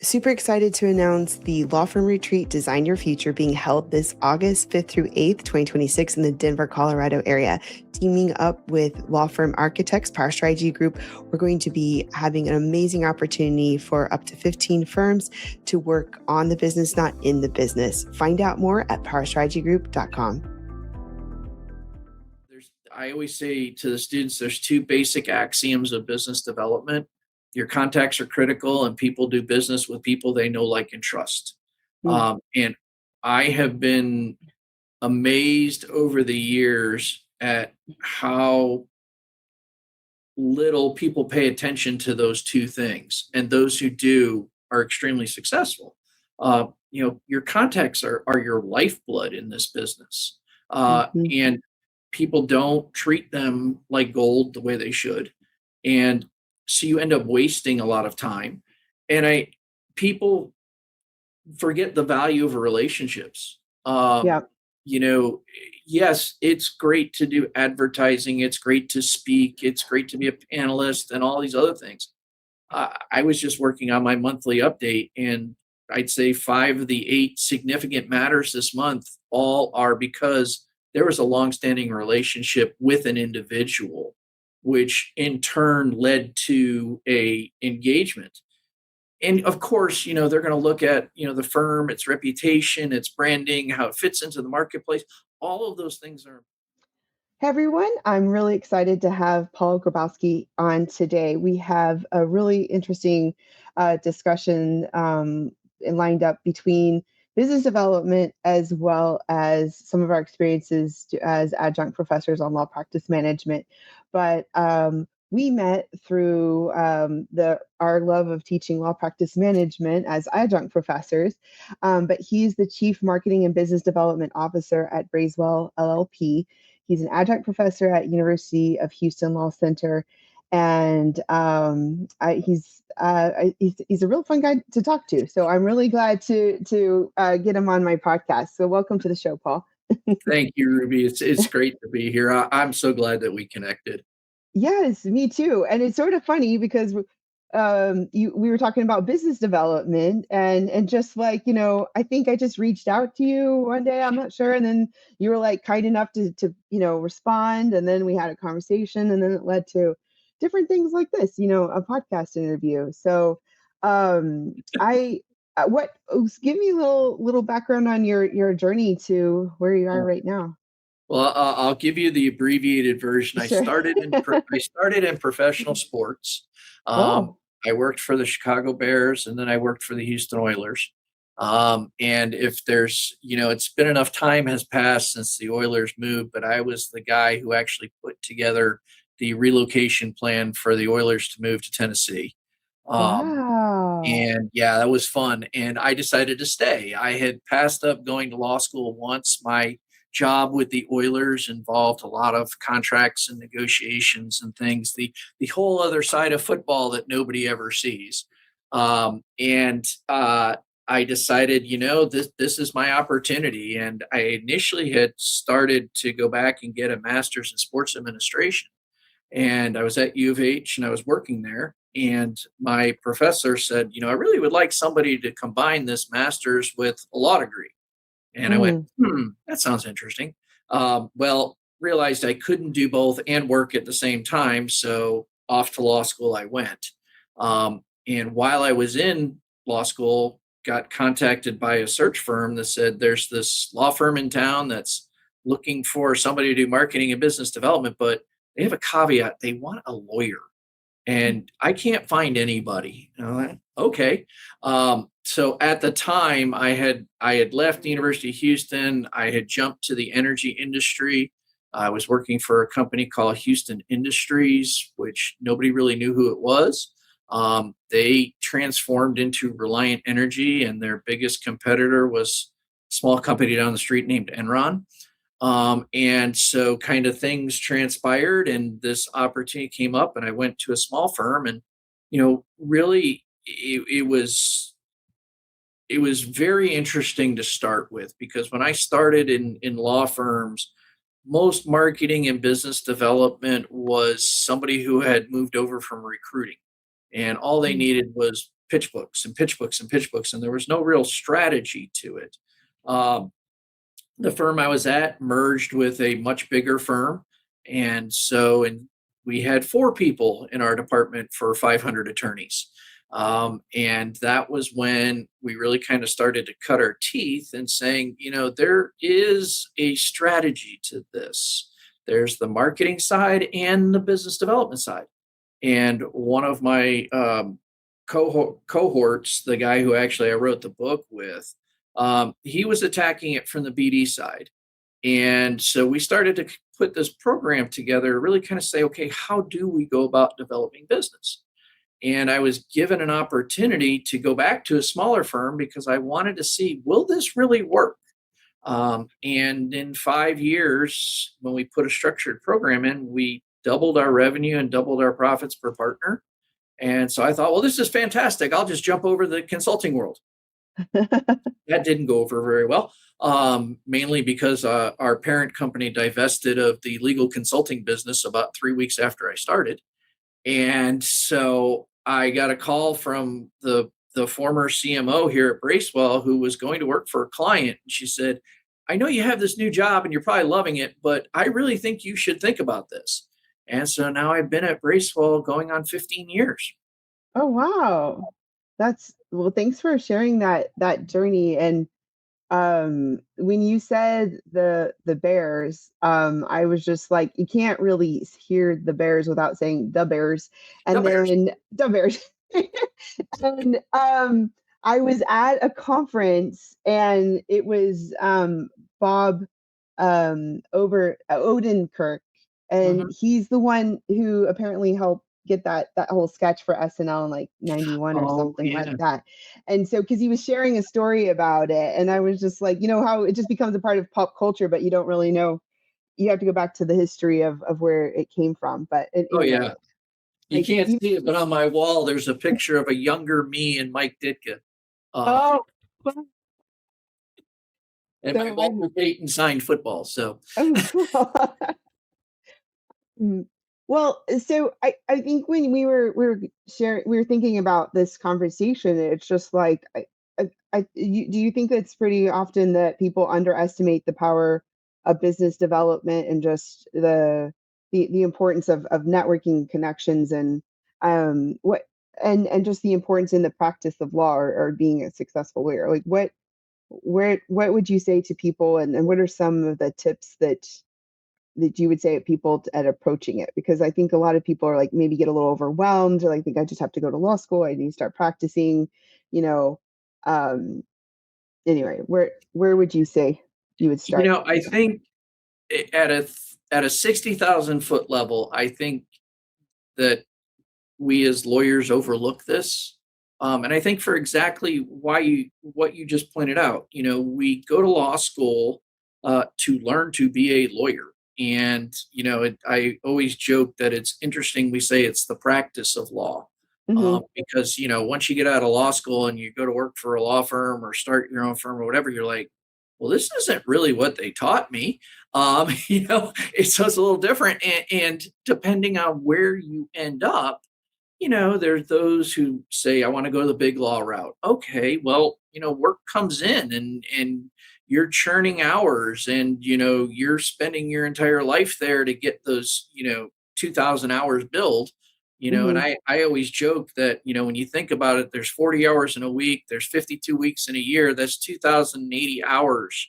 Super excited to announce the Law Firm Retreat Design Your Future being held this August 5th through 8th, 2026 in the Denver, Colorado area. Teaming up with Law Firm Architects, Power Strategy Group, we're going to be having an amazing opportunity for up to 15 firms to work on the business, not in the business. Find out more at powerstrategygroup.com. I always say to the students, there's two basic axioms of business development. Your contacts are critical, and people do business with people they know, like, and trust. And I have been amazed over the years at how little people pay attention to those two things, and those who do are extremely successful. Your contacts are your lifeblood in this business, and people don't treat them like gold the way they should, and so you end up wasting a lot of time. And people forget the value of relationships. You know, yes, it's great to do advertising, it's great to speak, it's great to be a panelist, and all these other things. I was just working on my monthly update, and I'd say 5 of the 8 significant matters this month all are because there was a longstanding relationship with an individual, which in turn led to a engagement. And of course, they're going to look at, the firm, its reputation, its branding, how it fits into the marketplace. All of those things are. Hey everyone, I'm really excited to have Paul Grabowski on today. We have a really interesting discussion lined up between business development as well as some of our experiences as adjunct professors on law practice management. But we met through our love of teaching law practice management as adjunct professors. But he's the Chief Marketing and Business Development Officer at Bracewell LLP. He's an adjunct professor at University of Houston Law Center, and he's a real fun guy to talk to. So I'm really glad to get him on my podcast. So welcome to the show, Paul. Thank you, Ruby. It's great to be here. I'm so glad that we connected. Yes, me too. And it's sort of funny because we were talking about business development and just like, I think I just reached out to you one day, I'm not sure. And then you were like kind enough to respond. And then we had a conversation, and then it led to different things like this, a podcast interview. So give me a little background on your journey to where you are right now. Well, I'll give you the abbreviated version. Sure. I started in professional sports. I worked for the Chicago Bears, and then I worked for the Houston Oilers. And if there's, it's been enough time has passed since the Oilers moved, but I was the guy who actually put together the relocation plan for the Oilers to move to Tennessee. Wow. And yeah, that was fun. And I decided to stay. I had passed up going to law school once. My job with the Oilers involved a lot of contracts and negotiations and things, the whole other side of football that nobody ever sees. I decided, this is my opportunity. And I initially had started to go back and get a master's in sports administration. And I was at U of H, and I was working there. And my professor said, I really would like somebody to combine this master's with a law degree. And I went, that sounds interesting. Realized I couldn't do both and work at the same time. So off to law school I went. And while I was in law school, got contacted by a search firm that said, there's this law firm in town that's looking for somebody to do marketing and business development, but they have a caveat. They want a lawyer. And I can't find anybody. Okay. So at the time I had left the University of Houston. I had jumped to the energy industry. I was working for a company called Houston Industries, which nobody really knew who it was. They transformed into Reliant Energy, and their biggest competitor was a small company down the street named Enron. And so kind of things transpired, and this opportunity came up, and I went to a small firm, and, really it was very interesting to start with, because when I started in law firms, most marketing and business development was somebody who had moved over from recruiting, and all they needed was pitch books and pitch books and pitch books, and there was no real strategy to it. Um, the firm I was at merged with a much bigger firm. And we had 4 people in our department for 500 attorneys. And that was when we really kind of started to cut our teeth and saying, there is a strategy to this. There's the marketing side and the business development side. And one of my cohorts, the guy who actually I wrote the book with, he was attacking it from the BD side. And so we started to put this program together to really kind of say, okay, how do we go about developing business? And I was given an opportunity to go back to a smaller firm because I wanted to see, will this really work? And in 5 years, when we put a structured program in, we doubled our revenue and doubled our profits per partner. And so I thought, well, this is fantastic. I'll just jump over the consulting world. That didn't go over very well, mainly because our parent company divested of the legal consulting business about 3 weeks after I started. And so I got a call from the former CMO here at Bracewell, who was going to work for a client. And she said, I know you have this new job and you're probably loving it, but I really think you should think about this. And so now I've been at Bracewell going on 15 years. Oh, wow. Well, thanks for sharing that journey. And when you said the Bears, I was just like, you can't really hear the Bears without saying the Bears. The And Bears. then the Bears. And I was at a conference, and it was Bob over Odenkirk, and Mhm. he's the one who apparently helped get that whole sketch for SNL in like 91 or Oh, something like yeah. that. And so, because he was sharing a story about it, and I was just like, how it just becomes a part of pop culture, but you don't really know. You have to go back to the history of where it came from. But Oh, anyway, yeah. You like can't you, see it, but on my wall, there's a picture of a younger me and Mike Ditka. Uh, oh, and my so Walter Payton signed football. So, I'm Mm. Well, so I think when we were thinking about this conversation, it's just like do you think it's pretty often that people underestimate the power of business development and just the importance of networking connections and what and just the importance in the practice of law or being a successful lawyer? Like what would you say to people, and what are some of the tips that you would say at people at approaching it? Because I think a lot of people are like maybe get a little overwhelmed, or like think I just have to go to law school, I need to start practicing, you know. Um, anyway, where would you say you would start? I think at a 60,000 foot level, I think that we as lawyers overlook this. And I think for exactly what you just pointed out, we go to law school to learn to be a lawyer. And, I always joke that it's interesting. We say it's the practice of law. Hmm. Because, once you get out of law school and you go to work for a law firm or start your own firm or whatever, you're like, well, this isn't really what they taught me. It's a little different. And depending on where you end up, there's those who say, I want to go the big law route. Okay, well, work comes in and you're churning hours and, you're spending your entire life there to get those, 2,000 hours billed, and Hmm. I always joke that, when you think about it, there's 40 hours in a week, there's 52 weeks in a year, that's 2,080 hours.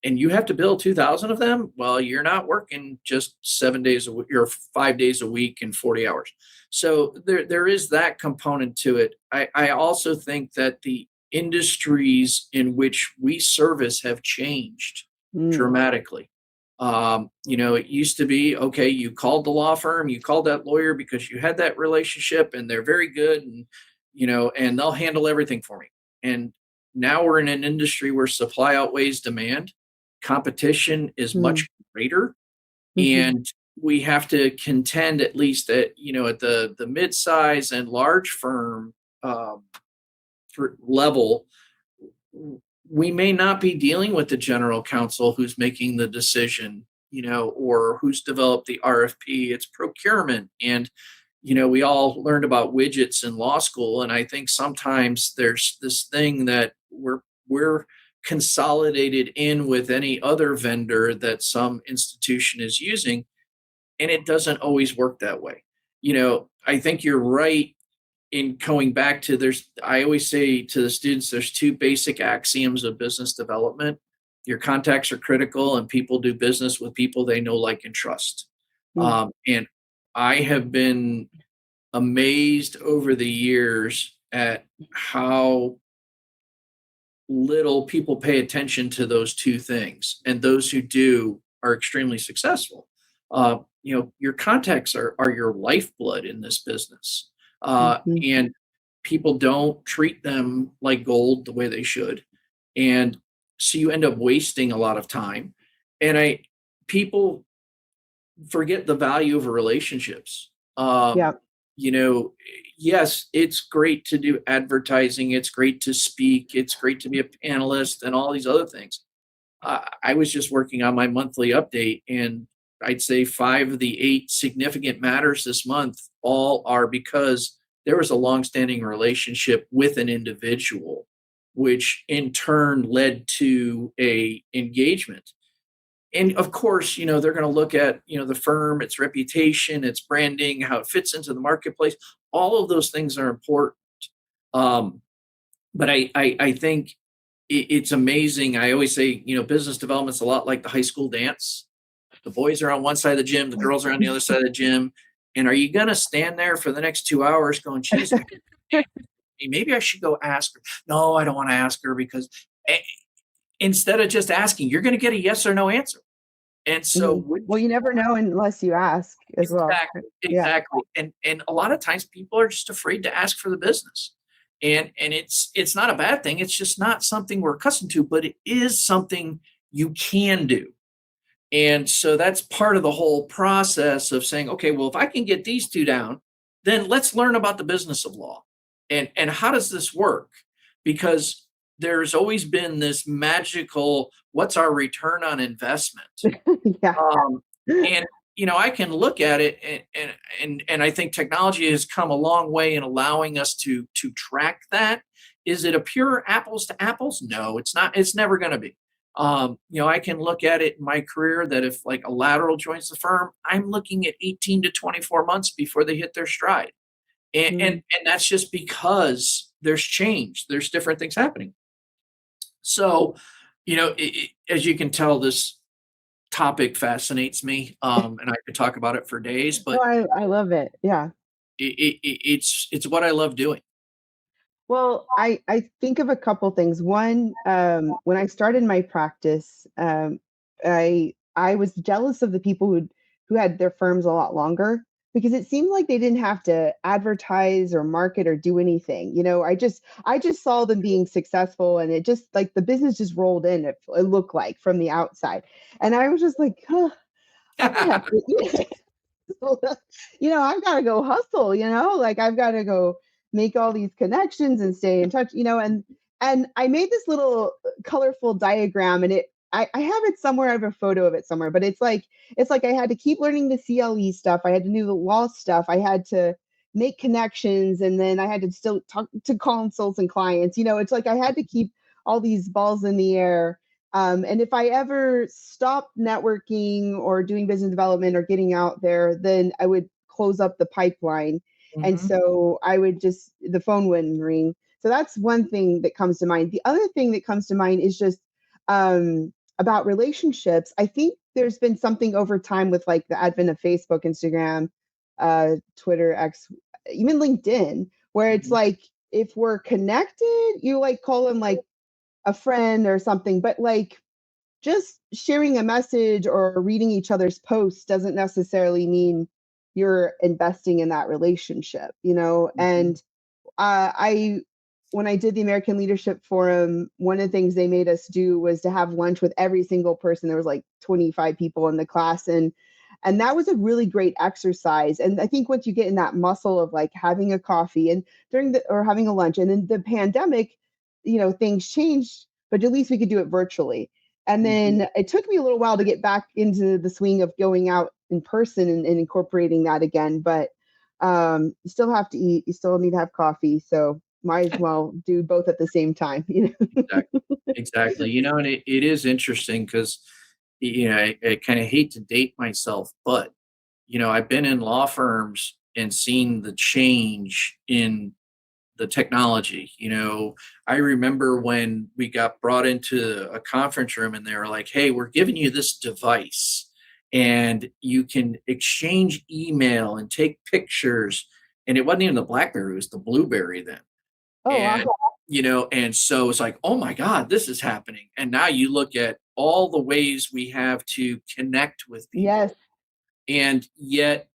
And you have to bill 2,000 of them. Well, you're not working just 7 days a week or 5 days a week and 40 hours. So there is that component to it. I also think that the industries in which we service have changed Mm. dramatically. It used to be, okay, you called the law firm, you called that lawyer because you had that relationship and they're very good and, and they'll handle everything for me. And now we're in an industry where supply outweighs demand. Competition is Mm. much greater, Hmm. and we have to contend at least at the mid-size and large firm um, level. We may not be dealing with the general counsel who's making the decision, or who's developed the RFP. It's procurement, and we all learned about widgets in law school, and I think sometimes there's this thing that we're consolidated in with any other vendor that some institution is using, and it doesn't always work that way. I think you're right in going back to I always say to the students, there's two basic axioms of business development. Your contacts are critical, and people do business with people they know, like, and trust. Mm. And I have been amazed over the years at how little people pay attention to those two things, and those who do are extremely successful. Your contacts are your lifeblood in this business, Mhm. and people don't treat them like gold the way they should, and so you end up wasting a lot of time. And people forget the value of relationships. Yeah. You know, yes, it's great to do advertising, it's great to speak, it's great to be a panelist, and all these other things. I was just working on my monthly update, and I'd say 5 of the 8 significant matters this month all are because there was a longstanding relationship with an individual, which in turn led to a engagement. And of course, they're going to look at, the firm, its reputation, its branding, how it fits into the marketplace. All of those things are important. Um, but I think it's amazing. I always say, business development's a lot like the high school dance. The boys are on one side of the gym, the girls are on the other side of the gym. And are you going to stand there for the next 2 hours going, geez, maybe I should go ask her? No, I don't want to ask her, because instead of just asking, you're going to get a yes or no answer. And so Mhm. Well, you never know unless you ask as well. exactly, Yeah. exactly. And a lot of times people are just afraid to ask for the business. And it's not a bad thing. It's just not something we're accustomed to, but it is something you can do. And so that's part of the whole process of saying, okay, well, if I can get these two down, then let's learn about the business of law. And how does this work? Because there's always been this magical, what's our return on investment? Yeah. Um, and I can look at it, and I think technology has come a long way in allowing us to track that. Is it a pure apples to apples? No, it's not. It's never going to be. I can look at it in my career that if, like, a lateral joins the firm, I'm looking at 18 to 24 months before they hit their stride. And and, Mm. and that's just because there's change. There's different things happening. So, as you can tell, this topic fascinates me, and I could talk about it for days, No, but I love it. Yeah. it's what I love doing. Well, I think of a couple things. One, when I started my practice, I was jealous of the people who had their firms a lot longer, because it seemed like they didn't have to advertise or market or do anything. I just saw them being successful, and it just, like, the business just rolled in. It looked like from the outside, and I was just like, huh, I have to. I've got to go hustle, like, I've got to go make all these connections and stay in touch, and I made this little colorful diagram, and I have it somewhere. I have a photo of it somewhere, but it's like I had to keep learning the CLE stuff. I had to do the law stuff. I had to make connections, and then I had to still talk to consults and clients. It's like I had to keep all these balls in the air, and if I ever stopped networking or doing business development or getting out there, then I would close up the pipeline. And Mhm. so the phone wouldn't ring. So that's one thing that comes to mind. The other thing that comes to mind is just about relationships. I think there's been something over time with, like, the advent of Facebook, Instagram, Twitter, X, even LinkedIn, where it's Mhm. like, if we're connected, you, like, call them, like, a friend or something, but, like, just sharing a message or reading each other's posts doesn't necessarily mean you're investing in that relationship. Mhm. And I when I did the American Leadership Forum, one of the things they made us do was to have lunch with every single person. There was like 25 people in the class, and that was a really great exercise. And I think once you get in that muscle of, like, having a coffee and or having a lunch, and then the pandemic, things changed, but at least we could do it virtually. And Mhm. then it took me a little while to get back into the swing of going out in person and incorporating that again. But You still have to eat, you still need to have coffee, so might as well do both at the same time, you know? Exactly. Exactly. And it is interesting because, I kind of hate to date myself, but, I've been in law firms and seen the change in the technology. I remember when we got brought into a conference room and they were like, hey, we're giving you this device and you can exchange email and take pictures. And it wasn't even the BlackBerry, it was the Blueberry then. Oh, And, okay. and so it's like, oh my God, this is happening. And now you look at all the ways we have to connect with Yes. people. And yet,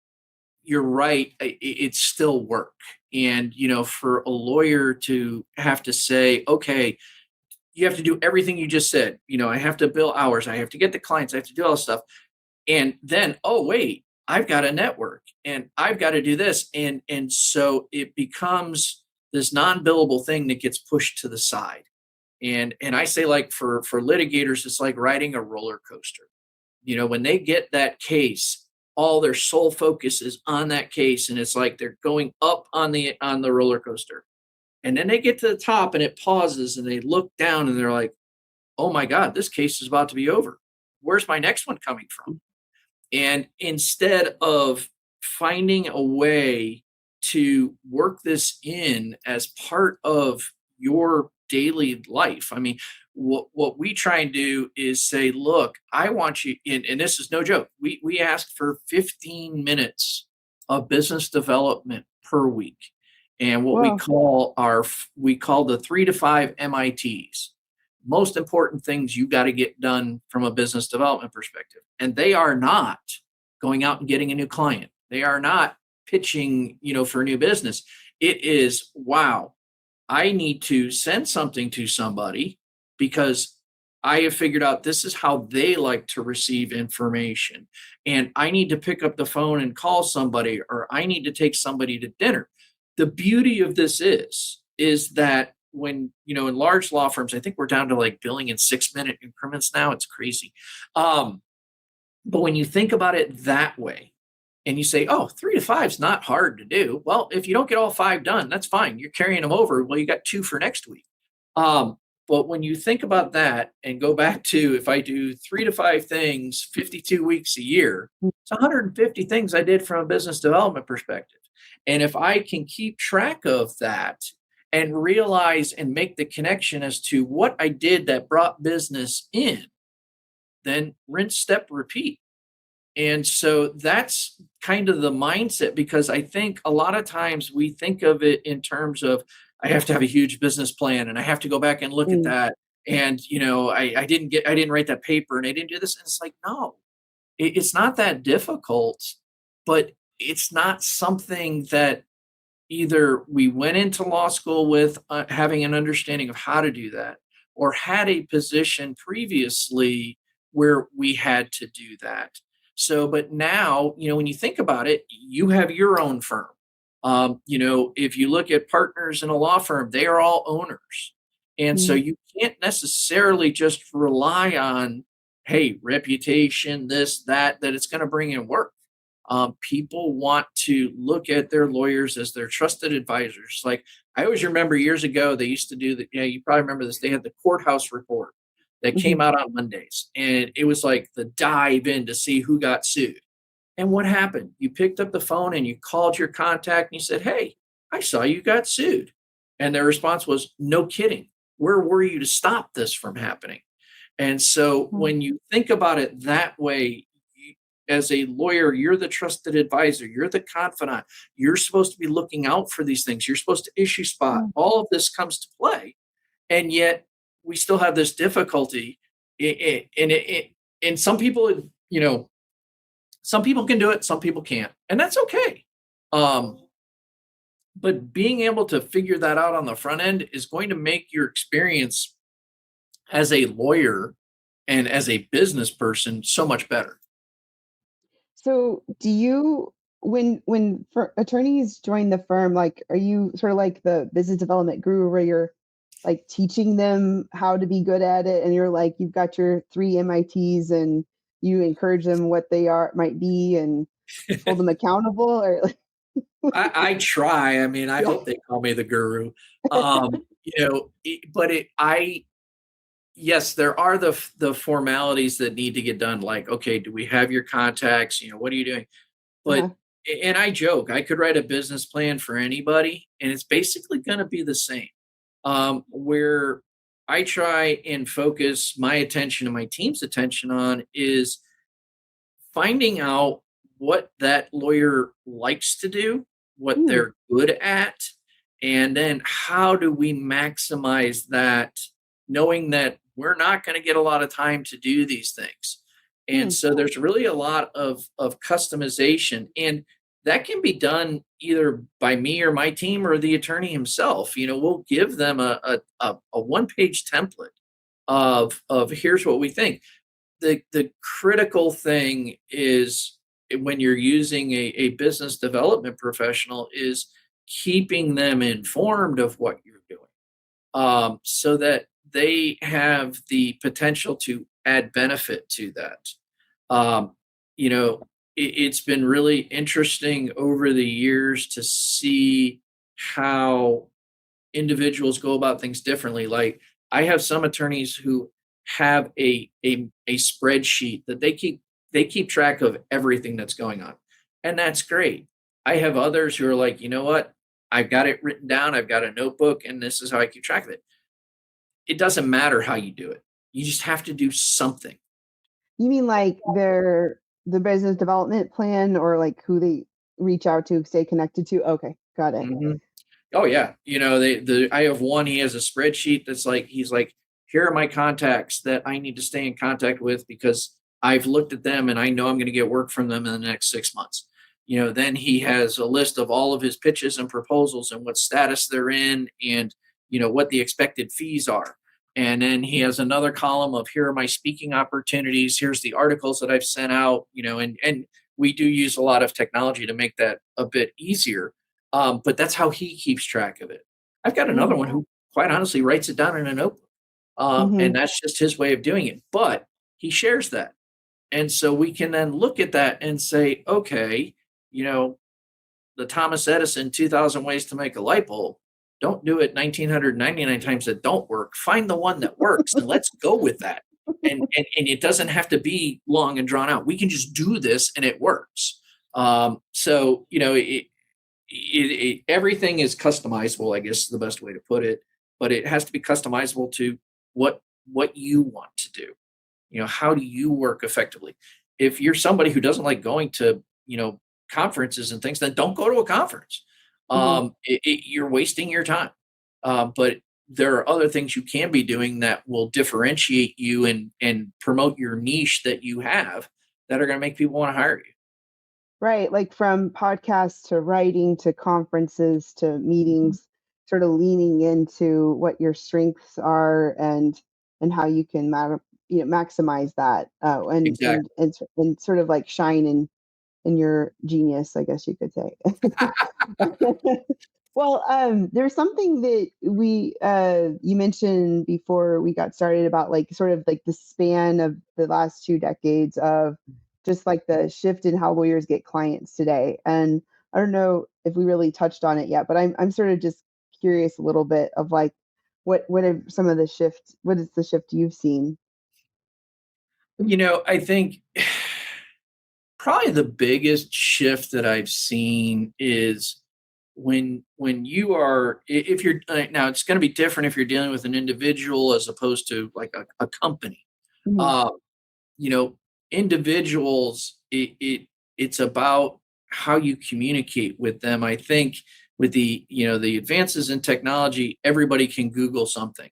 you're right, it's still work. And, for a lawyer to have to say, okay, you have to do everything you just said. I have to bill hours, I have to get the clients, I have to do all this stuff. And then, oh, wait, I've got a network and I've got to do this. And so it becomes this non-billable thing that gets pushed to the side. And I say, like, for litigators, it's like riding a roller coaster. When they get that case, all their sole focus is on that case, and it's like they're going up on the roller coaster. And then they get to the top and it pauses and they look down and they're like, oh my God, this case is about to be over. Where's my next one coming from? And instead of finding a way to work this in as part of your daily life, I mean, what we try and do is say, look, I want you in, and this is no joke. We ask for 15 minutes of business development per week. And what Wow. we call the 3 to 5 MITs, most important things you got to get done from a business development perspective. And they are not going out and getting a new client. They are not pitching, for a new business. It is, wow, I need to send something to somebody because I have figured out this is how they like to receive information. And I need to pick up the phone and call somebody, or I need to take somebody to dinner. The beauty of this is that when, in large law firms, I think we're down to like billing in 6-minute increments now. It's crazy. But when you think about it that way, and you say, oh, 3 to 5 is not hard to do. Well, if you don't get all 5 done, that's fine. You're carrying them over. Well, you got 2 for next week. But when you think about that and go back to, if I do 3 to 5 things, 52 weeks a year, it's 150 things I did from a business development perspective. And if I can keep track of that and realize and make the connection as to what I did that brought business in, then rinse, step, repeat. And so that's kind of the mindset, because I think a lot of times we think of it in terms of, I have to have a huge business plan and I have to go back and look at Mm, that. And, I didn't write that paper and I didn't do this. And it's like, no, it's not that difficult, but it's not something that either we went into law school with having an understanding of how to do that, or had a position previously where we had to do that. So, but now, when you think about it, you have your own firm. If you look at partners in a law firm, they are all owners. And so mm, you can't necessarily just rely on, hey, reputation, this, that it's going to bring in work. People want to look at their lawyers as their trusted advisors. Like, I always remember years ago, they used to do that. You probably remember this. They had the courthouse report that came mhm. out on Mondays, and it was like the dive in to see who got sued. And what happened? You picked up the phone and you called your contact and you said, hey, I saw you got sued. And their response was, no kidding. Where were you to stop this from happening? And so Mm, when you think about it that way, as a lawyer, you're the trusted advisor, you're the confidant, you're supposed to be looking out for these things, you're supposed to issue spot. mm. All of this comes to play. And yet we still have this difficulty. And some people, some people can do it, some people can't. And that's okay. Um, but being able to figure that out on the front end is going to make your experience as a lawyer and as a business person so much better. So, do you when for attorneys join the firm, like, are you sort of like the business development guru where you're like teaching them how to be good at it, and you're like you've got your 3 MITs and you encourage them what they are might be and hold them accountable, or like, I try. I mean, I Yeah. hope they call me the guru. But yes, there are the formalities that need to get done. Like, okay, do we have your contacts? What are you doing? But Uh-huh. and I joke, I could write a business plan for anybody, and it's basically going to be the same. Where I try and focus my attention and my team's attention on is finding out what that lawyer likes to do, what Mm, they're good at, and then how do we maximize that, knowing that we're not going to get a lot of time to do these things. And mm, so there's really a lot of customization, and that can be done either by me or my team or the attorney himself. We'll give them a one-page template of here's what we think. The critical thing is when you're using a business development professional is keeping them informed of what you're doing, so that they have the potential to add benefit to that. um, it's been really interesting over the years to see how individuals go about things differently. Like, I have some attorneys who have a spreadsheet that they keep track of everything that's going on, and that's great. I have others who are like, you know what? I've got it written down. I've got a notebook, and this is how I keep track of it. It doesn't matter how you do it. You just have to do something. you mean like the business development plan or like who they reach out to, stay connected to? Okay, got it. Mhm. Oh yeah, I have one. He has a spreadsheet that's like he's like, here are my contacts that I need to stay in contact with because I've looked at them and I know I'm going to get work from them in the next 6 months. Then he has a list of all of his pitches and proposals and what status they're in, and what the expected fees are. And then he has another column of here are my speaking opportunities. Here's the articles that I've sent out. And we do use a lot of technology to make that a bit easier, but that's how he keeps track of it. I've got another Mm, one who, quite honestly, writes it down in a notebook, and mhm. that's just his way of doing it. But he shares that, and so we can then look at that and say, okay, you know, the Thomas Edison 2,000 ways to make a light bulb. Don't do it 1,999 times that don't work. Find the one that works, and let's go with that. And it doesn't have to be long and drawn out. We can just do this, and it works. So everything is customizable, I guess is the best way to put it, but it has to be customizable to what you want to do. How do you work effectively? If you're somebody who doesn't like going to conferences and things, then don't go to a conference. Mhm. You're wasting your time. But there are other things you can be doing that will differentiate you and promote your niche that you have, that are going to make people want to hire you. Right, like from podcasts to writing to conferences to Mhm. meetings, sort of leaning into what your strengths are and how you can maximize that, Exactly. and sort of like shine in your genius, I guess you could say. Well, there's something that you mentioned before we got started about like sort of like the span of the last 2 decades of just like the shift in how lawyers get clients today. And I don't know if we really touched on it yet, but I'm sort of just curious a little bit of like what are some of the shift what is the shift you've seen? I think probably the biggest shift that I've seen is when you are if you're now it's going to be different if you're dealing with an individual as opposed to like a company. Mhm, uh, you know Individuals, it's about how you communicate with them. I think with the advances in technology, everybody can Google something.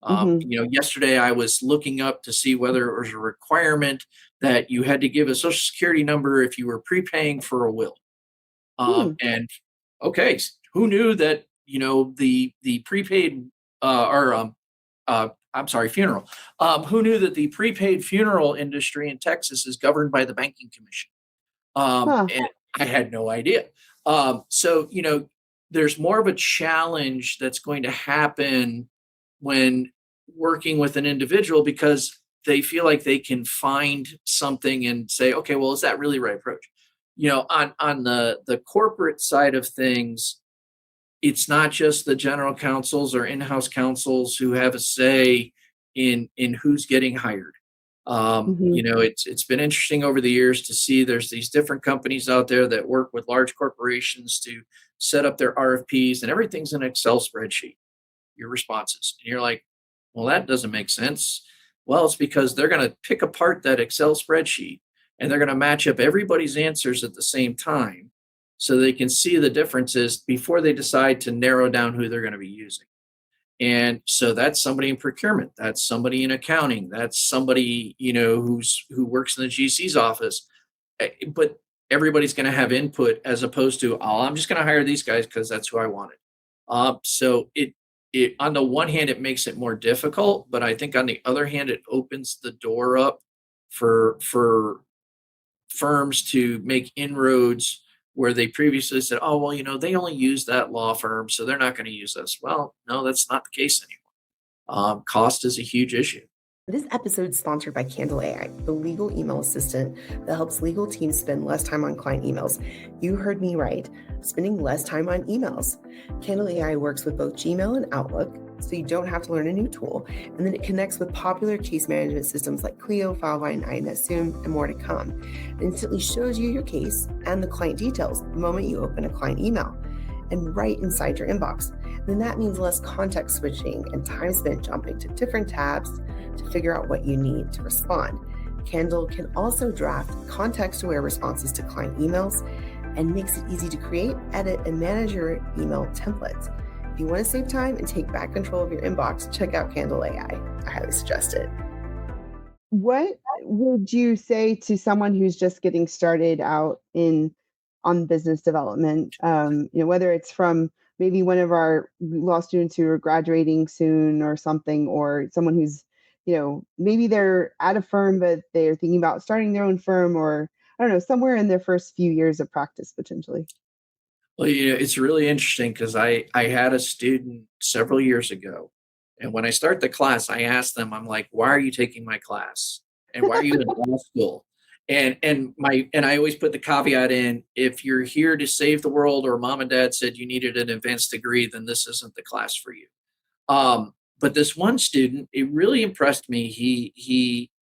mhm, Yesterday I was looking up to see whether it was a requirement that you had to give a social security number if you were prepaying for a will. hmm, And okay, who knew that the prepaid or I'm sorry, funeral. Who knew that the prepaid funeral industry in Texas is governed by the banking commission? huh, And I had no idea. So there's more of a challenge that's going to happen when working with an individual, because they feel like they can find something and say, okay, well, is that really the right approach? On the corporate side of things, it's not just the general counsels or in-house counsels who have a say in who's getting hired. Hmm. It's been interesting over the years to see there's these different companies out there that work with large corporations to set up their RFPs, and everything's in an Excel spreadsheet, your responses. And you're like, well, that doesn't make sense. Well, it's because they're going to pick apart that Excel spreadsheet and they're going to match up everybody's answers at the same time so they can see the differences before they decide to narrow down who they're going to be using. And so that's somebody in procurement, that's somebody in accounting, that's somebody, who works in the GC's office. But everybody's going to have input as opposed to, oh, I'm just going to hire these guys because that's who I wanted. So it on the one hand, it makes it more difficult, but I think on the other hand, it opens the door up for firms to make inroads where they previously said, oh, well, they only use that law firm, so they're not going to use us. Well, no, that's not the case anymore. Cost is a huge issue. This episode is sponsored by Candle AI, the legal email assistant that helps legal teams spend less time on client emails. You heard me right, spending less time on emails. Candle AI works with both Gmail and Outlook, so you don't have to learn a new tool. And then it connects with popular case management systems like Clio, Filevine, INSSoom, and more to come. It instantly shows you your case and the client details the moment you open a client email and right inside your inbox. And then that means less context switching and time spent jumping to different tabs to figure out what you need to respond. Candle can also draft context-aware responses to client emails and makes it easy to create, edit, and manage your email templates. If you want to save time and take back control of your inbox, check out Candle AI. I highly suggest it. What would you say to someone who's just getting started out in on business development? Whether it's from maybe one of our law students who are graduating soon or something, or someone who's, maybe they're at a firm but they're thinking about starting their own firm, or I don't know, somewhere in their first few years of practice potentially. Well, it's really interesting because I had a student several years ago, and when I start the class, I ask them, I'm like, why are you taking my class? And why are you in law school? And I always put the caveat in, if you're here to save the world or mom and dad said you needed an advanced degree, then this isn't the class for you. But this one student, it really impressed me. He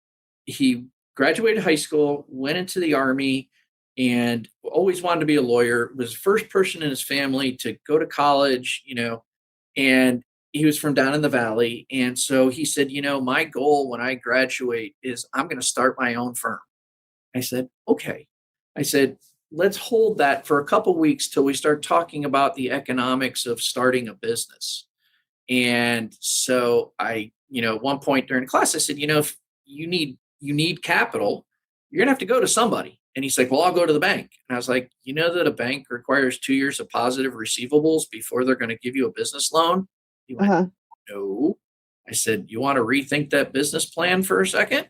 graduated high school, went into the army, and always wanted to be a lawyer. Was the first person in his family to go to college, and he was from down in the valley. And so he said, my goal when I graduate is I'm going to start my own firm. I said, okay. I said, let's hold that for a couple weeks till we start talking about the economics of starting a business. And so at one point during class, I said, if you need capital, you're gonna have to go to somebody. And he's like, well, I'll go to the bank. And I was like, you know that a bank requires 2 years of positive receivables before they're going to give you a business loan? He went, Uh-huh. no. I said, you want to rethink that business plan for a second?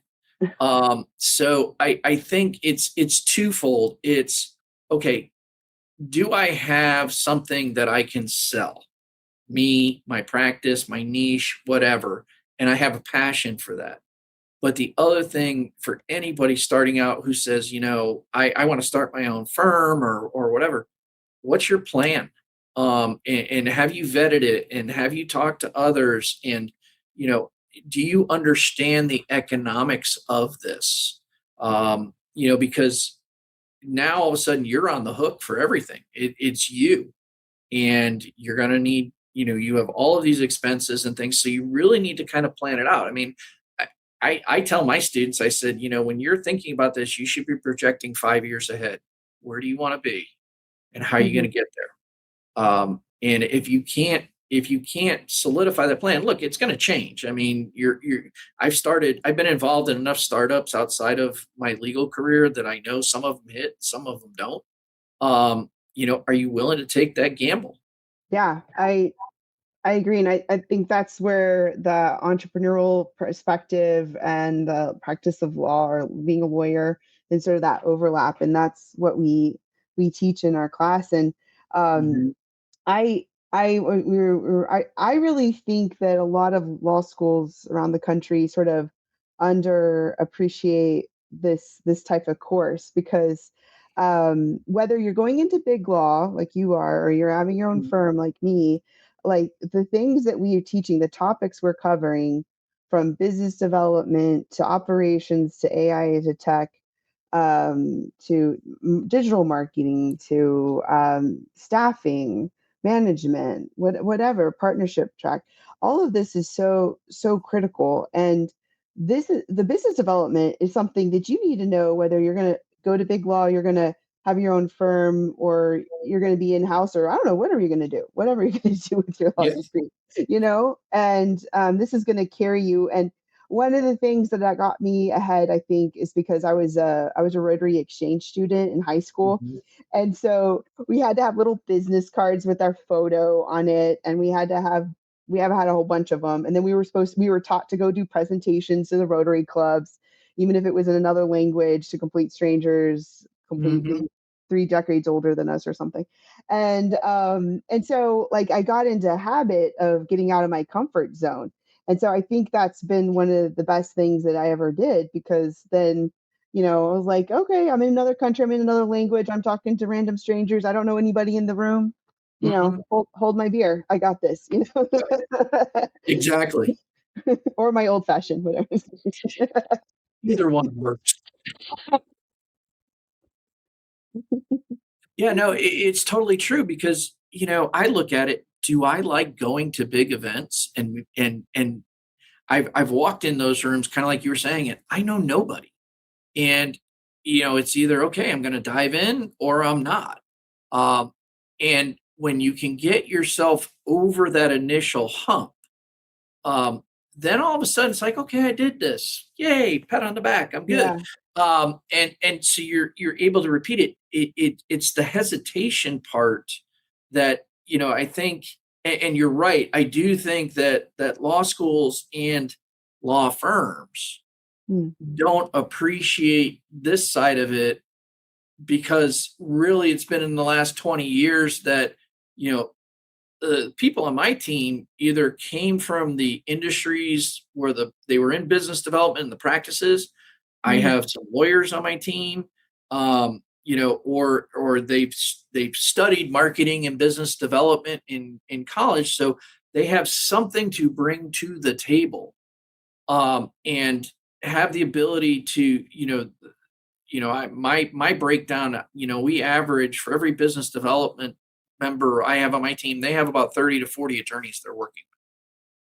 So I think it's twofold. It's okay, do I have something that I can sell? Me, my practice, my niche, whatever. And I have a passion for that. But the other thing for anybody starting out who says, I want to start my own firm or whatever, what's your plan? And have you vetted it and have you talked to others? And, do you understand the economics of this? Because now all of a sudden you're on the hook for everything. It's you, and you're going to need, you have all of these expenses and things. So you really need to kind of plan it out. I mean, I tell my students, I said, when you're thinking about this, you should be projecting 5 years ahead. Where do you want to be and how are you going to Mhm. get there? And if you can't solidify that plan, look, it's going to change. I mean, I've been involved in enough startups outside of my legal career that I know some of them hit, some of them don't. Are you willing to take that gamble? Yeah, I agree. And I think that's where the entrepreneurial perspective and the practice of law or being a lawyer and sort of that overlap. And that's what we teach in our class. And um, Mhm. I I really think that a lot of law schools around the country sort of underappreciate this type of course because whether you're going into big law like you are, or you're having your own firm like me, like the things that we are teaching, the topics we're covering, from business development to operations to AI to tech, to digital marketing to staffing, management, whatever, partnership track. All of this is so critical. And this is the business development is something that you need to know whether you're going to go to big law, you're going to have your own firm, or you're going to be in house, or I don't know, whatever you're going to do, whatever you're going to do with your law Yeah. degree, and this is going to carry you. And one of the things that got me ahead, I think, is because I was a Rotary exchange student in high school, Mhm. and so we had to have little business cards with our photo on it, and we have had a whole bunch of them. And then we were taught to go do presentations to the Rotary clubs, even if it was in another language, to complete strangers, Mhm. completely 3 decades older than us or something. And so like I got into a habit of getting out of my comfort zone. And so I think that's been one of the best things that I ever did, because then, I was like, okay, I'm in another country, I'm in another language, I'm talking to random strangers, I don't know anybody in the room. Mhm. Hold my beer. I got this. Exactly. Or my old fashioned, whatever. Either one works. Yeah, no, it's totally true because, I look at it, do I like going to big events? And I've walked in those rooms kind of like you were saying it. I know nobody. And it's either okay, I'm going to dive in or I'm not. Um, and when you can get yourself over that initial hump, um, then all of a sudden it's like, okay, I did this. Yay, pat on the back. I'm good. Yeah. And so you're able to repeat it. It's the hesitation part that, I think, and you're right. I do think that law schools and law firms Mm. don't appreciate this side of it, because really it's been in the last 20 years that, you know, the people on my team either came from the industries where they were in business development and the practices. I Mm. have some lawyers on my team, or they've studied marketing and business development in college, so they have something to bring to the table, and have the ability to, my breakdown, we average for every business development member I have on my team, they have about 30 to 40 attorneys they're working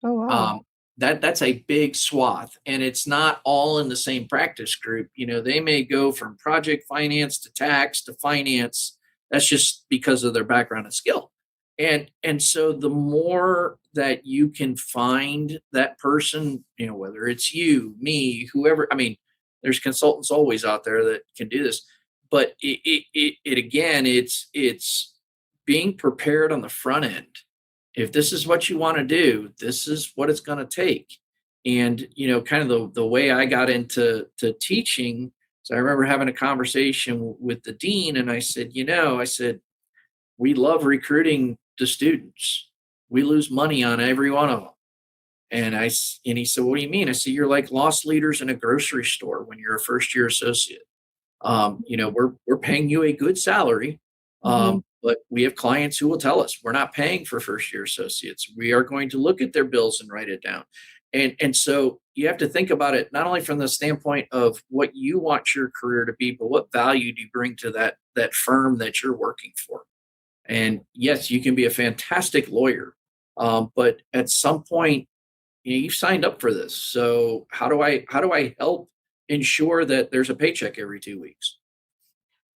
Oh, with. wow. That's a big swath, and it's not all in the same practice group. They may go from project finance to tax to finance. That's just because of their background and skill. And so the more that you can find that person, whether it's you, me, whoever, I mean, there's consultants always out there that can do this, but it again, it's being prepared on the front end. If this is what you want to do, this is what it's going to take. And, kind of the way I got into teaching. So I remember having a conversation with the dean, and I said, we love recruiting the students. We lose money on every one of them. And he said, what do you mean? I said, you're like loss leaders in a grocery store when you're a first year associate. We're paying you a good salary, Mhm. but we have clients who will tell us we're not paying for first year associates. We are going to look at their bills and write it down. And so you have to think about it not only from the standpoint of what you want your career to be, but what value do you bring to that firm that you're working for. And yes, you can be a fantastic lawyer, but at some point, you've signed up for this. So how do I help ensure that there's a paycheck every 2 weeks?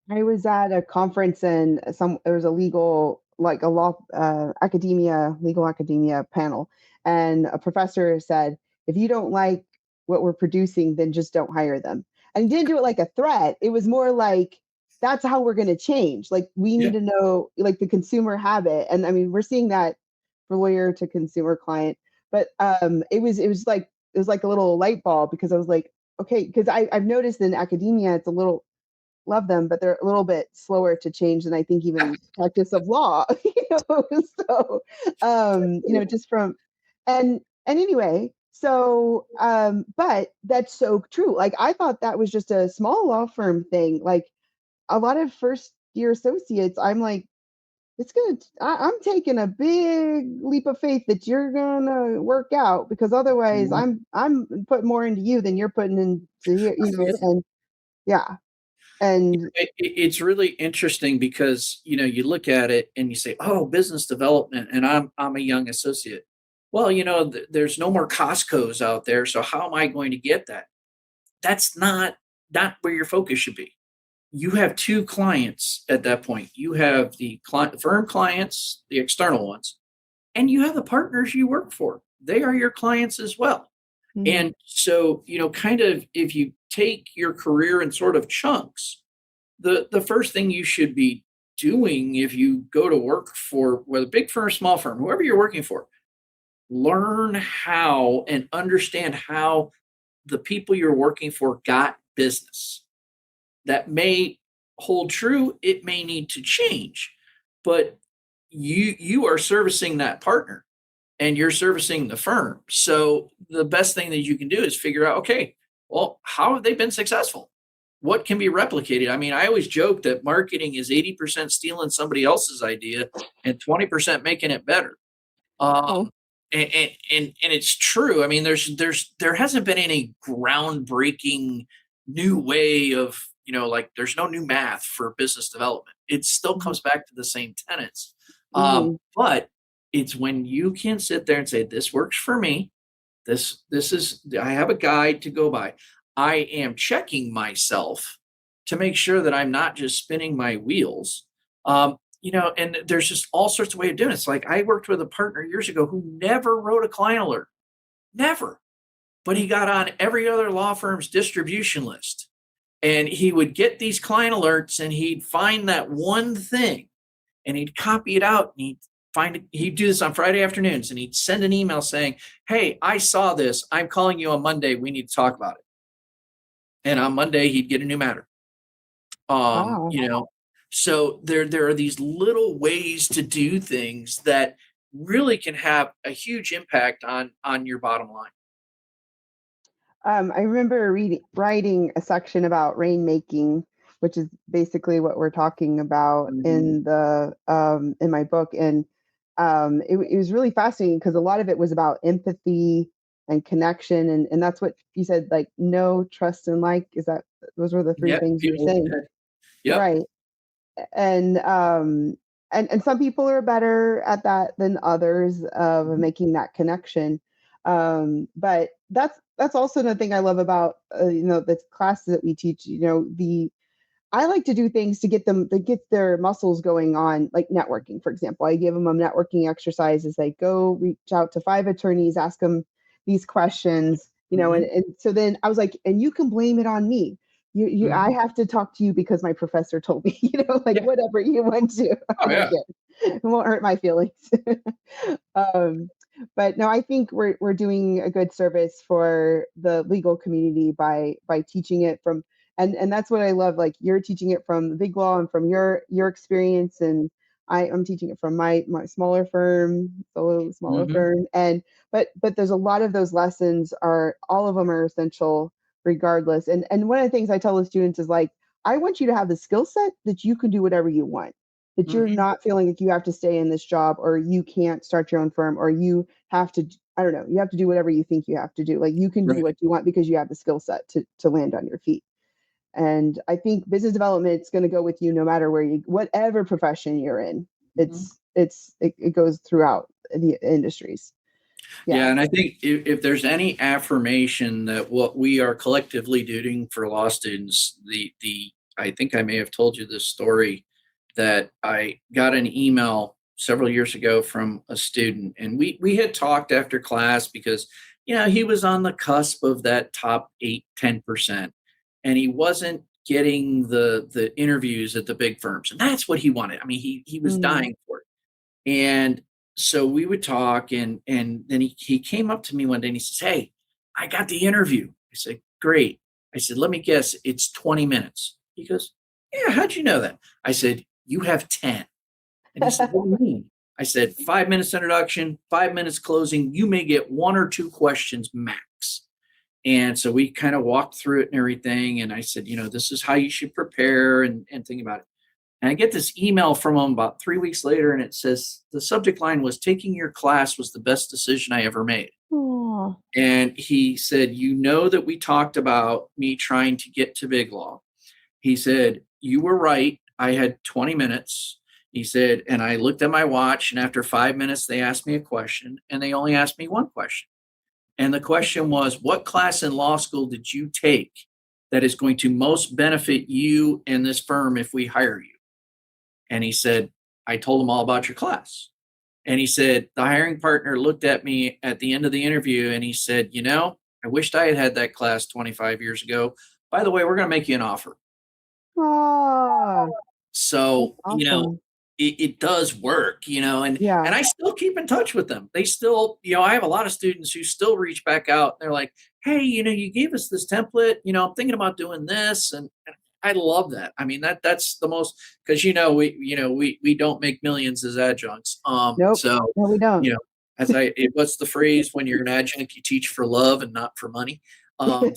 I was at a conference, and there was a legal, like a law, legal academia panel, and a professor said, if you don't like what we're producing, then just don't hire them. And he didn't do it like a threat. It was more like, that's how we're going to change. Like, we need Yeah. to know, like, the consumer habit. And I mean, we're seeing that for lawyer to consumer client. But it was like a little light bulb, because I was like, okay, because I've noticed in academia, it's a little, love them, but they're a little bit slower to change than I think even practice of law. So just from, and anyway, so but that's so true. Like, I thought that was just a small law firm thing. Like, a lot of first year associates, I'm like, I'm taking a big leap of faith that you're gonna work out, because otherwise Mhm. I'm putting more into you than you're putting into here, and yeah. And It's really interesting because, you look at it and you say, "Oh, business development," and I'm a young associate. Well, there's no more Costcos out there, so how am I going to get that? That's not where your focus should be. You have 2 clients at that point. You have the firm clients, the external ones, and you have the partners you work for. They are your clients as well. mhm, And so, kind of if you take your career in sort of chunks, the first thing you should be doing if you go to work for whether big firm, small firm, whoever you're working for, learn how and understand how the people you're working for got business. That may hold true, it may need to change, but you are servicing that partner and you're servicing the firm. So the best thing that you can do is figure out, okay, well, how have they been successful? What can be replicated? I mean, I always joke that marketing is 80% stealing somebody else's idea and 20% making it better. oh, Um, and it's true. I mean, there hasn't been any groundbreaking new way of, like there's no new math for business development. It still mhm, comes back to the same tenets. mhm, But it's when you can sit there and say, this works for me. This is I have a guide to go by. I am checking myself to make sure that I'm not just spinning my wheels. And there's just all sorts of way of doing it. It's like I worked with a partner years ago who never wrote a client alert. Never. But he got on every other law firm's distribution list. And he would get these client alerts and he'd find that one thing and he'd copy it out and he'd do this on Friday afternoons and he'd send an email saying, "Hey, I saw this. I'm calling you on Monday. We need to talk about it." And on Monday he'd get a new matter. Um, wow. you know, so there are these little ways to do things that really can have a huge impact on your bottom line. I remember writing a section about rainmaking, which is basically what we're talking about Mhm. in the in my book, and it was really fascinating because a lot of it was about empathy and connection, and that's what you said, like know, trust, and like. Is that those were the three Yeah, things you were people saying, yep. right? And and some people are better at that than others of Mhm, making that connection, but that's also the thing I love about the classes that we teach. The I like to do things to get their muscles going on, like networking, for example. I give them a networking exercise as they go reach out to 5 attorneys, ask them these questions, mhm, and so then I was like, and you can blame it on me. I mhm. have to talk to you because my professor told me, like Yeah. whatever you want to. I Oh, don't yeah. care. It won't hurt my feelings. um, but no, I think we're doing a good service for the legal community by teaching it from, and that's what I love. Like you're teaching it from the big law and from your experience, and I'm teaching it from my smaller firm, solo smaller Mhm, firm, and but there's a lot of those lessons are all of them are essential regardless. And one of the things I tell the students is like, I want you to have the skill set that you can do whatever you want, that you're mhm. not feeling like you have to stay in this job or you can't start your own firm or you have to, I don't know, you have to do whatever you think you have to do. Like you can do Right. what you want because you have the skill set to land on your feet. And I think business development is going to go with you no matter whatever profession you're in. Mhm. It goes throughout the industries. Yeah, Yeah. and I think if there's any affirmation that what we are collectively doing for law students, the I think I may have told you this story that I got an email several years ago from a student, and we had talked after class because he was on the cusp of that top 8-10%, and he wasn't getting the interviews at the big firms, and that's what he wanted. I mean, he was Mm, dying for it. And so we would talk, and then he came up to me one day and he says, "Hey, I got the interview." I said, "Great." I said, "Let me guess, it's 20 minutes." He goes, "Yeah, how'd you know that?" I said, "You have 10." And he said, "What do you mean?" I said, 5 minutes introduction, 5 minutes closing. You may get one or two questions max. And so we kind of walked through it and everything. And I said, this is how you should prepare and think about it. And I get this email from him about 3 weeks later, and it says the subject line was, taking your class was the best decision I ever made. Aw. And he said, that we talked about me trying to get to Big Law. He said, you were right. I had 20 minutes. He said, and I looked at my watch, and after 5 minutes, they asked me a question, and they only asked me one question. And the question was, what class in law school did you take that is going to most benefit you and this firm if we hire you? And he said, I told him all about your class. And he said, the hiring partner looked at me at the end of the interview and he said, I wished I had that class 25 years ago. By the way, we're going to make you an offer. Aw, So, that's awesome. it does work, and Yeah. I still keep in touch with them. They still, I have a lot of students who still reach back out. They're like, hey, you gave us this template, I'm thinking about doing this. And I love that. I mean, that's the most, because, we don't make millions as adjuncts. Nope. So, No, we don't. what's the phrase, when you're an adjunct, you teach for love and not for money. I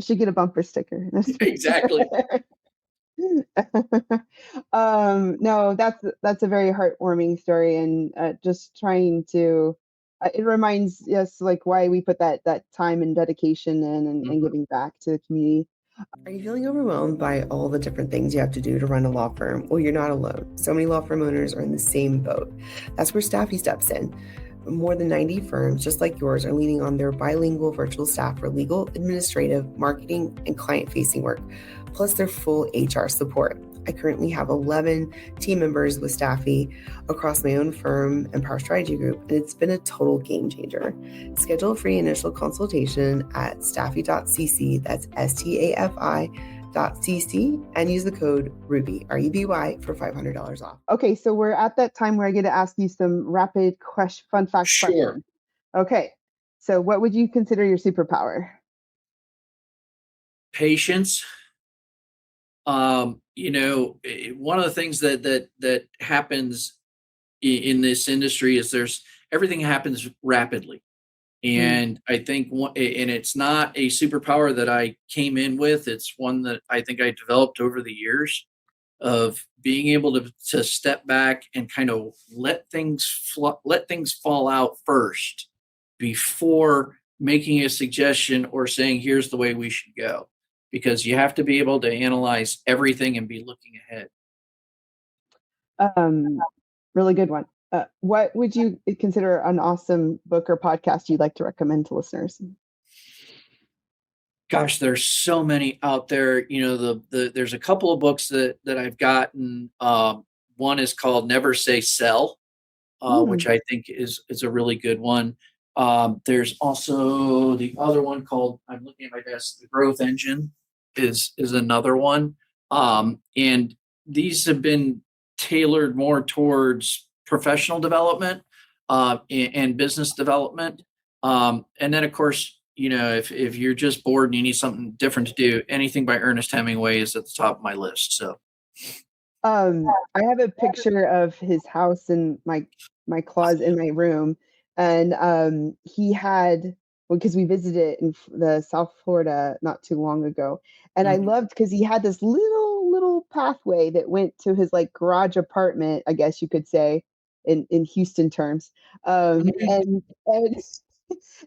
should get a bumper sticker. Exactly. No, that's a very heartwarming story, and just trying to. It reminds us like why we put that time and dedication in, and Mhm. giving back to the community. Are you feeling overwhelmed by all the different things you have to do to run a law firm? Well, you're not alone. So many law firm owners are in the same boat. That's where Staffy steps in. More than 90 firms, just like yours, are leaning on their bilingual virtual staff for legal, administrative, marketing, and client-facing work, plus their full HR support. I currently have 11 team members with Staffy across my own firm and Power Strategy Group, and it's been a total game changer. Schedule a free initial consultation at staffy.cc, that's STAFI.cc, and use the code RUBY, RUBY, for $500 off. Okay, so we're at that time where I get to ask you some rapid fun fact Sure. questions. Okay, so what would you consider your superpower? Patience. One of the things that happens in this industry is everything happens rapidly. And I think and it's not a superpower that I came in with. It's one that I think I developed over the years of being able to step back and kind of let things fall out first before making a suggestion or saying, here's the way we should go, because you have to be able to analyze everything and be looking ahead. Um, Really good one. What would you consider an awesome book or podcast you'd like to recommend to listeners? Gosh, there's so many out there. There's a couple of books that I've gotten. One is called Never Say Sell, which I think is a really good one. There's also the other one called, I'm looking at my desk, The Growth Engine is another one. And these have been tailored more towards professional development and business development. And then, of course, if you're just bored and you need something different to do, anything by Ernest Hemingway is at the top of my list. So, I have a picture of his house in my closet in my room, and he had, because we visited in the South Florida not too long ago, and I mhm, loved because he had this little pathway that went to his like garage apartment, I guess you could say, in Houston terms, mhm, and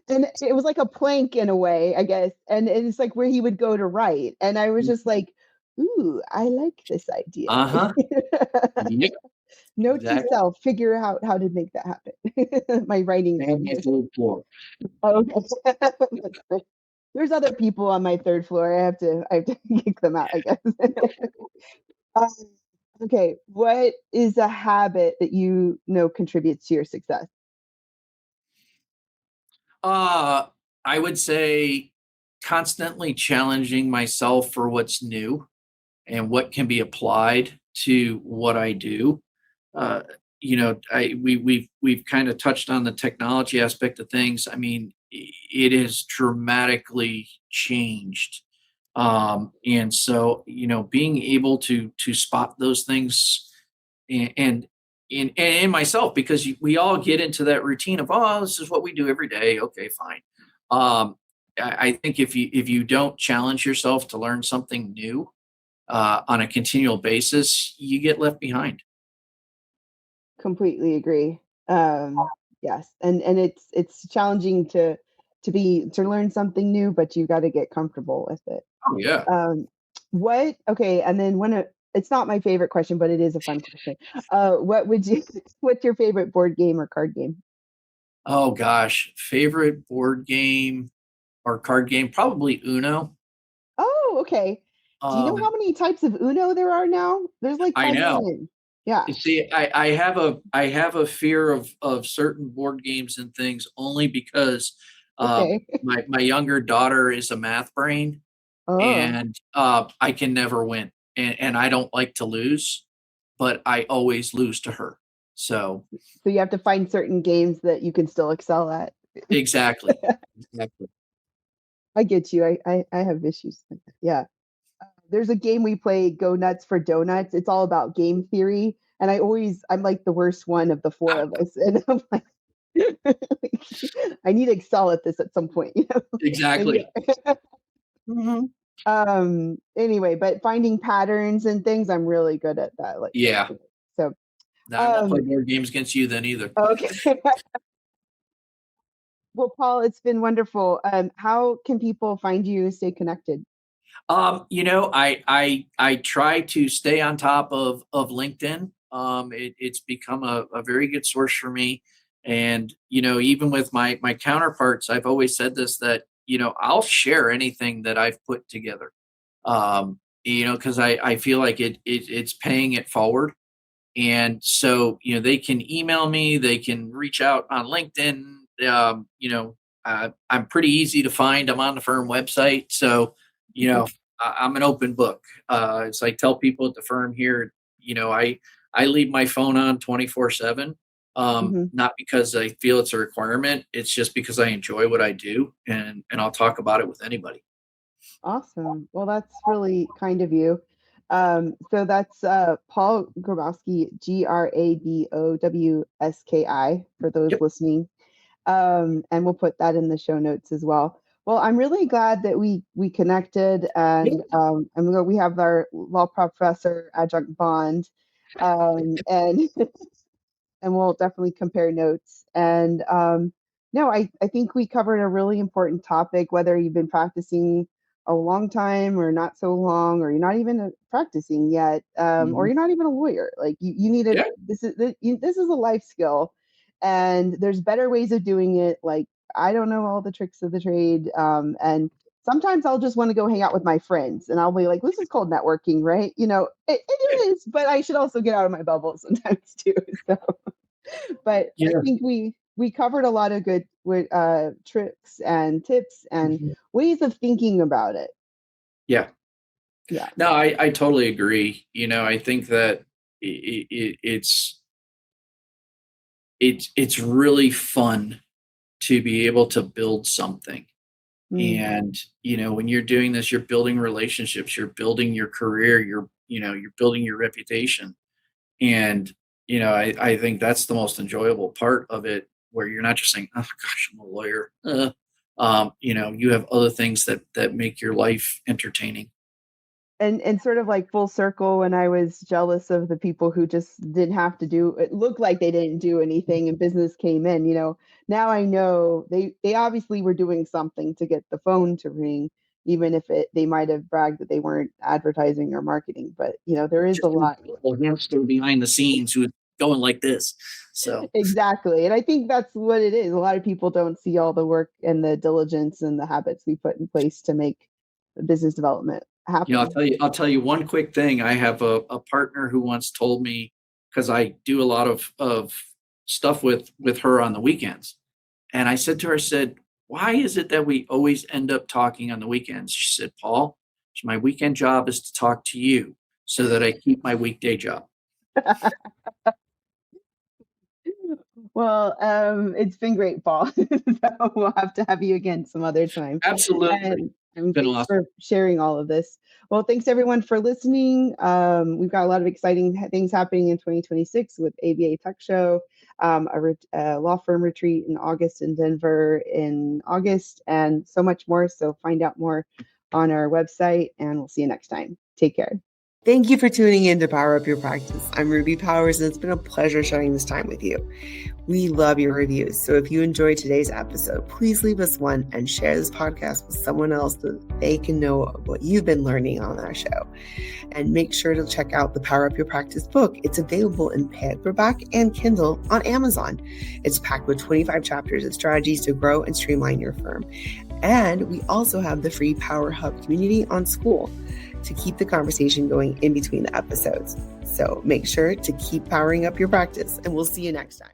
and it was like a plank in a way, I guess, and it's like where he would go to write, and I was just like, ooh, I like this idea. uh-huh. Yep, Note to exactly. self, figure out how to make that happen. My writing And my genius. third floor. Oh, okay. That's great. There's other people on my third floor. I have to kick them out, I guess. Um, okay, what is a habit that you know contributes to your success? Uh, I would say constantly challenging myself for what's new and what can be applied to what I do. Uh, we've kind of touched on the technology aspect of things. I mean, it has dramatically changed, and so being able to spot those things and in myself, because we all get into that routine of, oh, this is what we do every day. Okay, fine. Um, I think if you don't challenge yourself to learn something new on a continual basis, you get left behind. Completely agree. Yes, and it's challenging to learn something new, but you got to get comfortable with it. Oh yeah. Um, what? Okay, and then it's not my favorite question, but it is a fun question. What would you? What's your favorite board game or card game? Oh gosh, favorite board game or card game? Probably Uno. Oh, okay. Do you know how Um, many types of Uno there are now? There's like I 5 know. million. Yeah. You see, I have a fear of certain board games and things only because Okay. my younger daughter is a math brain, Oh, and I can never win, and I don't like to lose, but I always lose to her. So so you have to find certain games that you can still excel at. exactly, exactly. I get you. I have issues like that. Yeah. There's a game we play, Go Nuts for Donuts. It's all about game theory, and I'm like the worst one of the 4 of us, and I'm like, I need to excel at this at some point, you know? And Exactly. mhm. Anyway, but finding patterns and things, I'm really good at that, like, Yeah. so, No, I won't play um, board games against you then either. okay. Well, Paul, it's been wonderful. How can people find you, stay connected? I try to stay on top of LinkedIn. It's become a very good source for me. And even with my counterparts, I've always said this, that I'll share anything that I've put together. Because I feel like it's paying it forward. And so they can email me, they can reach out on LinkedIn. I'm pretty easy to find. I'm on the firm website, so you know I'm an open book. It's like, tell people at the firm here, I leave my phone on 24/7. Mhm. Not because I feel it's a requirement. It's just because I enjoy what I do, and I'll talk about it with anybody. Awesome. Well, that's really kind of you. So that's Paul Grabowski, Grabowski, for those Yep. listening. And we'll put that in the show notes as well. Well, I'm really glad that we connected, Yeah. and we have our law professor adjunct bond, and and we'll definitely compare notes. And no, I think we covered a really important topic, whether you've been practicing a long time or not so long, or you're not even practicing yet, or Mhm. you're not even a lawyer. Like you need to, Yeah. this is a life skill, and there's better ways of doing it. Like I don't know all the tricks of the trade, and sometimes I'll just want to go hang out with my friends, and I'll be like, this is called networking, right? It is, but I should also get out of my bubble sometimes too. So but I Yeah. think we covered a lot of good tricks and tips and Mhm. ways of thinking about it. Yeah. Yeah. No, I totally agree. I think that it's really fun to be able to build something. Mm. And when you're doing this, you're building relationships, you're building your career, you're building your reputation. And I think that's the most enjoyable part of it, where you're not just saying, oh gosh, I'm a lawyer. You have other things that make your life entertaining. And sort of like full circle, when I was jealous of the people who just didn't have to do it, looked like they didn't do anything and business came in, now I know they obviously were doing something to get the phone to ring, even if they might have bragged that they weren't advertising or marketing, but there is a Just a lot. little hamster behind the scenes who's going like this. So Exactly. And I think that's what it is. A lot of people don't see all the work and the diligence and the habits we put in place to make business development I'll happen. tell you one quick thing. I have a partner who once told me, because I do a lot of stuff with her on the weekends. And I said to her, I said, why is it that we always end up talking on the weekends? She said, Paul, my weekend job is to talk to you so that I keep my weekday job. Well, it's been great, Paul. So we'll have to have you again some other time. Absolutely. And Been thanks awesome. for sharing all of this. Well, thanks everyone for listening. We've got a lot of exciting things happening in 2026 with ABA Tech Show. a law firm retreat in August in Denver in August, and so much more. So find out more on our website, and we'll see you next time. Take care. Thank you for tuning in to Power Up Your Practice. I'm Ruby Powers, and it's been a pleasure sharing this time with you. We love your reviews, so if you enjoyed today's episode, please leave us one and share this podcast with someone else so that they can know what you've been learning on our show. And make sure to check out the Power Up Your Practice book. It's available in paperback and Kindle on Amazon. It's packed with 25 chapters of strategies to grow and streamline your firm. And we also have the free Power Hub community on School to keep the conversation going in between the episodes. So make sure to keep powering up your practice, and we'll see you next time.